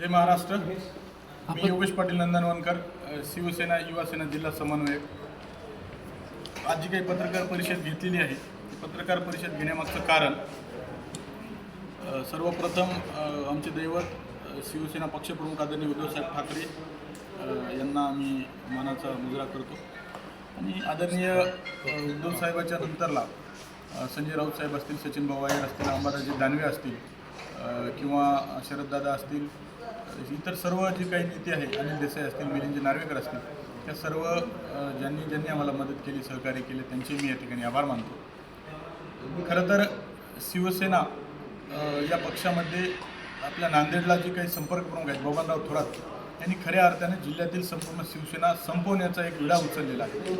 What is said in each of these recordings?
जय महाराष्ट्र। मी योगेश पाटील नंदनवनकर, शिवसेना युवासेना जिल्हा समन्वयक। आज जी काही पत्रकार परिषद घेतलेली आहे, पत्रकार परिषद घेण्यामागचं कारण सर्वप्रथम आमचे दैवत शिवसेना पक्षप्रमुख आदरणीय उद्धवसाहेब ठाकरे यांना आम्ही मानाचा मुजरा करतो आणि आदरणीय उद्धवसाहेबाच्या नंतरला संजय राऊत साहेब असतील, सचिन भाऊ आयर असतील, अंबादाजी दानवे असतील किंवा शरददादा असतील, इतर सर्व जे काही नेते आहेत, अनिल देसाई असतील, मिलिंद नार्वेकर असतील, त्या सर्व ज्यांनी आम्हाला मदत केली, सहकार्य केले, त्यांचे मी या ठिकाणी आभार मानतो। खरं तर शिवसेना या पक्षामध्ये आपल्या नांदेडला जे काही संपर्क प्रमुख आहेत बबनराव थोरात यांनी खऱ्या अर्थाने जिल्ह्यातील संपूर्ण शिवसेना संपवण्याचा एक विडा उचललेला आहे।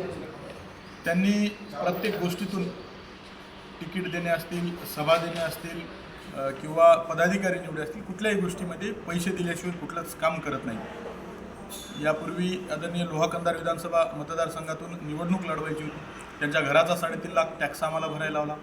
त्यांनी प्रत्येक गोष्टीतून तिकीट देणे असतील, सभा देणे असतील किंवा पदाधिकारी निवडे असतील, कुठल्याही गोष्टीमध्ये पैसे दिल्याशिवाय कुठलंच काम करत नाही। यापूर्वी आदरणीय लोहा कंधार विधानसभा मतदारसंघातून निवडणूक लढवायची होती, त्यांच्या घराचा 3.5 लाख टॅक्स आम्हाला भरायला लावला।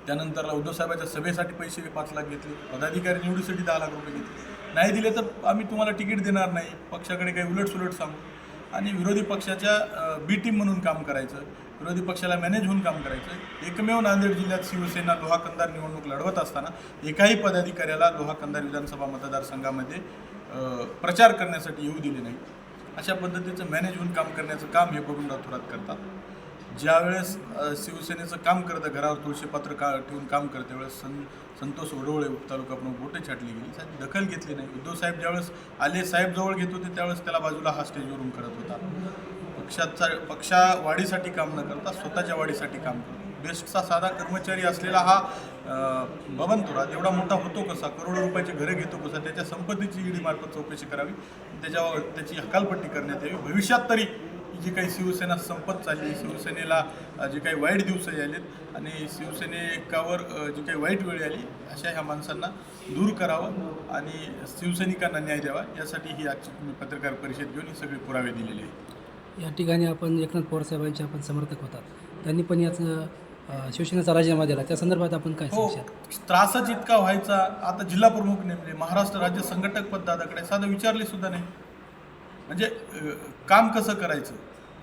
त्यानंतर उद्धवसाहेबाच्या सभेसाठी पैसे 5 लाख घेतले, पदाधिकारी निवडीसाठी 10 लाख रुपये घेतले। नाही दिले तर आम्ही तुम्हाला तिकीट देणार नाही, पक्षाकडे काही उलटसुलट सांगू आणि विरोधी पक्षाच्या बी टीम म्हणून काम करायचं, विरोधी पक्षाला मॅनेज होऊन काम करायचं। एकमेव नांदेड जिल्ह्यात शिवसेना लोहा कंधार निवडणूक लढवत असताना एकाही पदाधिकाऱ्याला लोहा कंधार विधानसभा मतदारसंघामध्ये प्रचार करण्यासाठी येऊ दिले नाही। अशा पद्धतीचं मॅनेज होऊन काम करण्याचं काम हे बबनराव थोरात करतात। ज्यावेळेस शिवसेनेचं काम करतं, घरावर तुळशी पात्र ठेवून काम करते, त्यावेळेस संतोष वडवळे तालुका प्रमुख बोटे छाटली गेली, त्याची दखल घेतली नाही। उद्धव साहेब ज्यावेळेस आले, साहेब जवळ घेत होते, त्यावेळेस त्याला बाजूला हा स्टेजवरून करत होता। पक्षावाढीसाठी काम न करता स्वतःच्या वाढीसाठी काम करतो। बेस्टचा साधा कर्मचारी असलेला हा बबन थोरात एवढा मोठा होतो कसा, करोडो रुपयाचे घरे घेतो कसा, त्याच्या संपत्तीची ईडी मार्फत चौकशी करावी, त्याची हकालपट्टी करण्यात यावी। भविष्यात तरी जी काही शिवसेना संपत चालली, शिवसेनेला जे काही वाईट दिवस आलेत आणि शिवसैनिकावर जी काही वाईट वेळ आली, अशा ह्या माणसांना दूर करावं आणि शिवसैनिकांना न्याय द्यावा, यासाठी ही आजची तुम्ही पत्रकार परिषद घेऊन ही सगळे पुरावे दिलेले आहेत। या ठिकाणी आपण एकनाथ पवार साहेबांचे आपण समर्थक होतात, त्यांनी पण याचं शिवसेनेचा राजीनामा दिला, त्या संदर्भात आपण काय हो, त्रासच इतका व्हायचा। आता जिल्हा प्रमुख नेमले, महाराष्ट्र राज्य संघटक पद दादाकडे साधं विचारले सुद्धा नाही। म्हणजे काम कसं करायचं,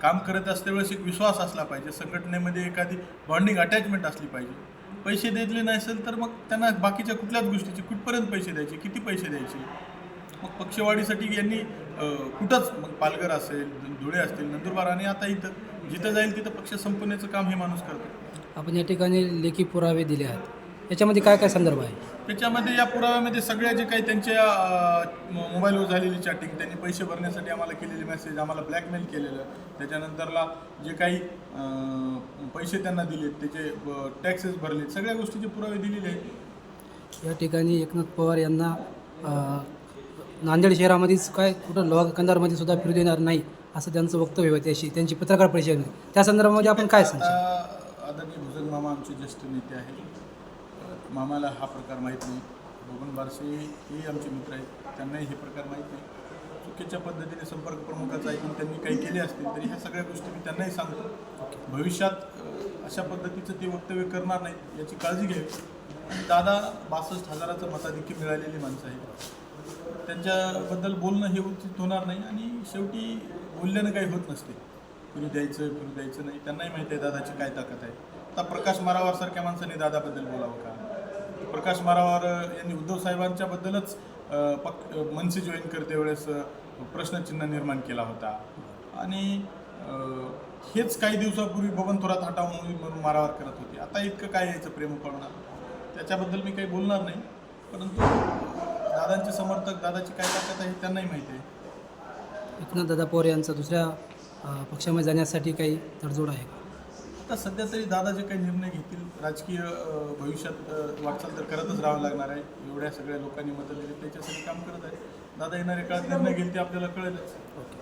काम करत असतेवेळेस एक विश्वास असला पाहिजे, संघटनेमध्ये एखादी बॉन्डिंग अटॅचमेंट असली पाहिजे। पैसे दिले नसेल तर मग त्यांना बाकीच्या कुठल्याच गोष्टीचे कुठपर्यंत पैसे द्यायचे, किती पैसे द्यायचे, मग पक्षवाढीसाठी यांनी कुठंच, मग पालघर असेल, धुळे असतील, नंदुरबार आणि आता इथं जिथं जाईल तिथं पक्ष संपवण्याचं काम हे माणूस करतो। आपण या ठिकाणी लेखी पुरावे दिले आहेत, याच्यामध्ये काय काय संदर्भ आहे? त्याच्यामध्ये या पुराव्यामध्ये सगळ्या जे काही त्यांच्या मोबाईलवर झालेली चॅटिंग, त्यांनी पैसे भरण्यासाठी आम्हाला केलेले मेसेज, आम्हाला ब्लॅकमेल केलेलं, त्याच्यानंतरला जे काही पैसे त्यांना दिलेत, त्याचे टॅक्सेस भरलेत, सगळ्या गोष्टीचे पुरावे दिलेले आहेत। या ठिकाणी एकनाथ पवार यांना नांदेड शहरामध्येच काय कुठं लोहा कंधारमध्ये सुद्धा फिरू देणार नाही असं त्यांचं वक्तव्य होतं, त्याशी त्यांची पत्रकार परिषद, त्या संदर्भामध्ये आपण काय सांगतो? आदरणीय भुजंग मामा आमचे ज्येष्ठ नेते आहेत, मामाला हा प्रकार माहीत नाही। बबन बारसे हे आमचे मित्र आहेत, त्यांनाही हे प्रकार माहीत नाही। चुकीच्या पद्धतीने संपर्क प्रमुखाचं ऐकून त्यांनी काही केले असतील तरी ह्या सगळ्या गोष्टी मी त्यांनाही सांगतो। भविष्यात अशा पद्धतीचं ते वक्तव्य करणार नाहीत याची काळजी घ्यावी। आणि दादा 62,000चं मताधिक्य मिळालेली माणसं आहेत, त्यांच्याबद्दल बोलणं हे उचित होणार नाही आणि शेवटी बोलल्यानं काही होत नसते, फिरू द्यायचं नाही। त्यांनाही माहिती आहे दादाची काय ताकद आहे। आता प्रकाश मारावारसारख्या माणसाने दादाबद्दल बोलावं का? प्रकाश मारावार यांनी उद्धव साहेबांच्याबद्दलच मनसे जॉईन करते वेळेस प्रश्नचिन्ह निर्माण केला होता आणि हेच काही दिवसापूर्वी बबन थोरात हटावून म्हणून मारावार करत होते। आता इतकं काय यायचं प्रेम पडणार, त्याच्याबद्दल मी काही बोलणार नाही, परंतु दादांचे समर्थक, दादाची काय ताकद आहे त्यांनाही माहिती आहे। एकनाथ दादा पवार यांचा दुसऱ्या पक्षामध्ये जाण्यासाठी काही तडजोड आहे का? आता सध्या तरी दादा जे काही निर्णय घेतील, राजकीय भविष्यात वाटचाल तर करतच राहावं लागणार आहे। एवढ्या सगळ्या लोकांनी मतं दिली, त्याच्यासाठी काम करत आहे दादा। येणाऱ्या काळात निर्णय घेईल ते आपल्याला कळेलच। Okay,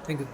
thank you.